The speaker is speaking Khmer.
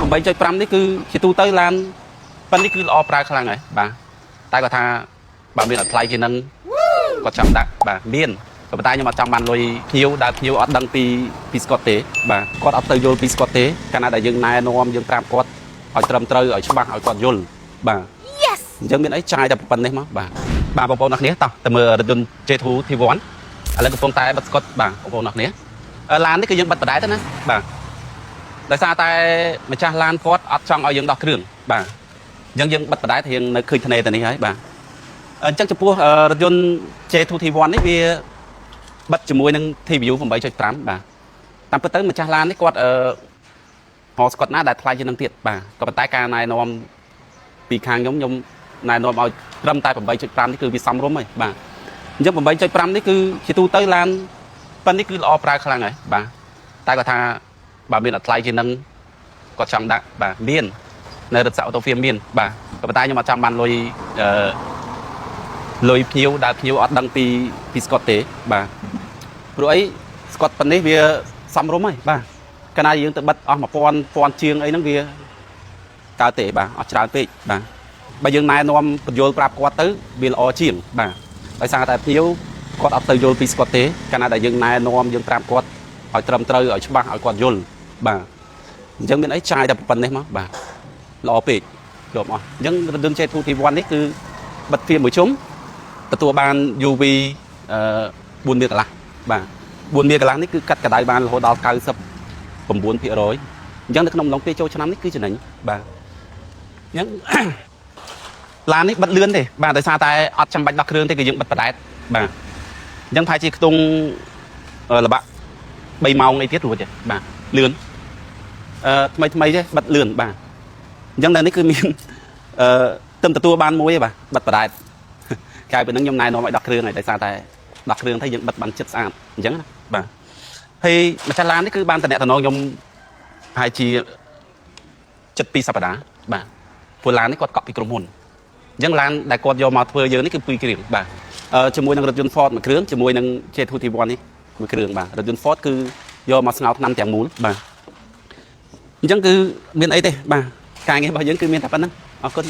8.5 នេះគឺជាទូទៅឡានប៉ុន្តែគឺល្អប្រើខ្លាំងហើយបាទតែគាត់ថាបើមានអត់ថ្លៃជាងនឹងគាត់ចាំដាក់បាទមានប៉ុន្តែខ្ញុំអត់ចង់បានលុយភ្ញៀវដែលភ្ញៀវអត់ដឹងពីស្កុតទេបាទគាត់អត់ទៅយល់ពីស្កុតទេកាលណាដែលយើងណែនាំយើងប្រាប់គាត់ឲ្យត្រឹមត្រូវឲ្យច្បាស់ឲ្យគាត់យល់បាទអញ្ចឹងមានអីចាយតែប៉ុណ្្នេះមកបាទបងប្អូនអ្នកគ្នាតោះទៅមើលរថយន្ត J2 T1 ឥឡូវកំពុងតែបិទស្កុតបាទបងប្អូនអ្នកគ្នាឡាននេះគឺយើងបិទបដែតទៅណាបាទដោយសារតែម្ចាស់ឡានគាត់អត់ចង់ឲ្យយើងដោះគ្រឿងបាទអញ្ចឹងយើងបិទបដែតរៀងនៅឃើញថ្នេរទៅនេះហើយបាទអញ្ចឹងចំពោះរថយន្ត J2 T1 នេះវាបិទជាមួយនឹង TVU 8.5 បាទតាមពិតទៅម្ចាស់ឡាននេះគាត់ហៅស្កុតណាដែលថ្លៃជាងនឹងទៀតបាទក៏ប៉ុន្តែការណែនាំពីខាងខ្ញុំណែនាំឲ្យត្រឹមតែ 8.5 នេះគឺវាសមរម្យហើយបាទអញ្ចឹង 8.5 នេះគឺជាទូទៅឡានប៉ុន្តែគឺល្អប្រើខ្លាំងហើយបាទតែគាត់ថាបើមានអត់ថ្លៃជាងនឹងគាត់ចង់ដាក់បាទមាននៅរថស័ក្តិអូតូហ្វៀមមានបាទក៏ប៉ុន្តែខ្ញុំអត់ចង់បានលុយភ្ញៀវដែលភ្ញៀវអត់ដឹងពីស្កុតទេបាទព្រោះអីស្កុតប៉ុណ្នេះវាសមរម្យហើយបាទកាលណាយើងទៅបិទអស់ 1000 ជាងអីហ្នឹងវាកើតទេបាទអត់ច្រើនពេកបាទបើយើងណែនាំបញ្យល់ប្រាប់គាត់ទៅវាល្អជាងបាទដោយសារតែភ្ញៀវគាត់អត់ទៅយល់ពីស្កុតទេកាលណាដែលយើងណែនាំយើងប្រាប់គាត់ឲ្យត្រឹមត្រូវឲ្យច្បាស់ឲ្យគាត់យល់បាទអញ្ចឹងមានអីចាយតែប៉ុណ្្នេះមកបាទល្អពេកគ្រប់អស់អញ្ចឹងរថយន្ត J2 T1 នេះគឺបិទវាមួយជុំទទួលបាន UV 4 មាសកន្លះបាទ4មាសកន្លះនេះគឺកាត់កដៅបានរហូតដល់ 99% អញ្ចឹងនៅក្នុងអំឡុងពេលចូលឆ្នាំនេះគឺចំណេញបាទអញ្ចឹងឡាននេះបិទលឿនទេបាទដោយសារតែអត់ចាំបាច់ដោះគ្រឿងទេគឺយើងបិទបដែតបាទអញ្ចឹងប្រហែលជាខ្ទង់ល្បាក់3ម៉ោងអីទៀតរួចទេបាទលឿនថ្មីទេបិទលឿនបាទអញ្ចឹងនៅនេះគឺមានទឹមទទួលបានមួយទេបាទបិទបដែតកាលពីហ្នឹងខ្ញុំណែនាំឲ្យដោះគ្រឿងហើយដោយសារតែដោះគ្រឿងទៅយើងបិទបានចិត្តស្អាតអញ្ចឹងណាបាទហើយម្ចាស់ឡាននេះគឺបានតំណែងខ្ញុំហើយជា7 សប្តាហ៍បាទព្រោះឡាននេះគាត់កក់ពីក្រុមហ៊ុនអញ្ចឹងឡានដែលគាត់យកមកធ្វើយើងនេះគឺ2គ្រឿងបាទជាមួយនឹងរថយន្ត Ford មួយគ្រឿងជាមួយនឹង J2 T1 នេះមួយគ្រឿងបាទរថយន្ត Ford គឺយកមកស្ងោរថ្នាំទាំងមូលបាទអញ្ចឹងគឺមានអីទេបាទការងាររបស់យើងគឺមានតែប៉ុណ្្នឹងអរគុណ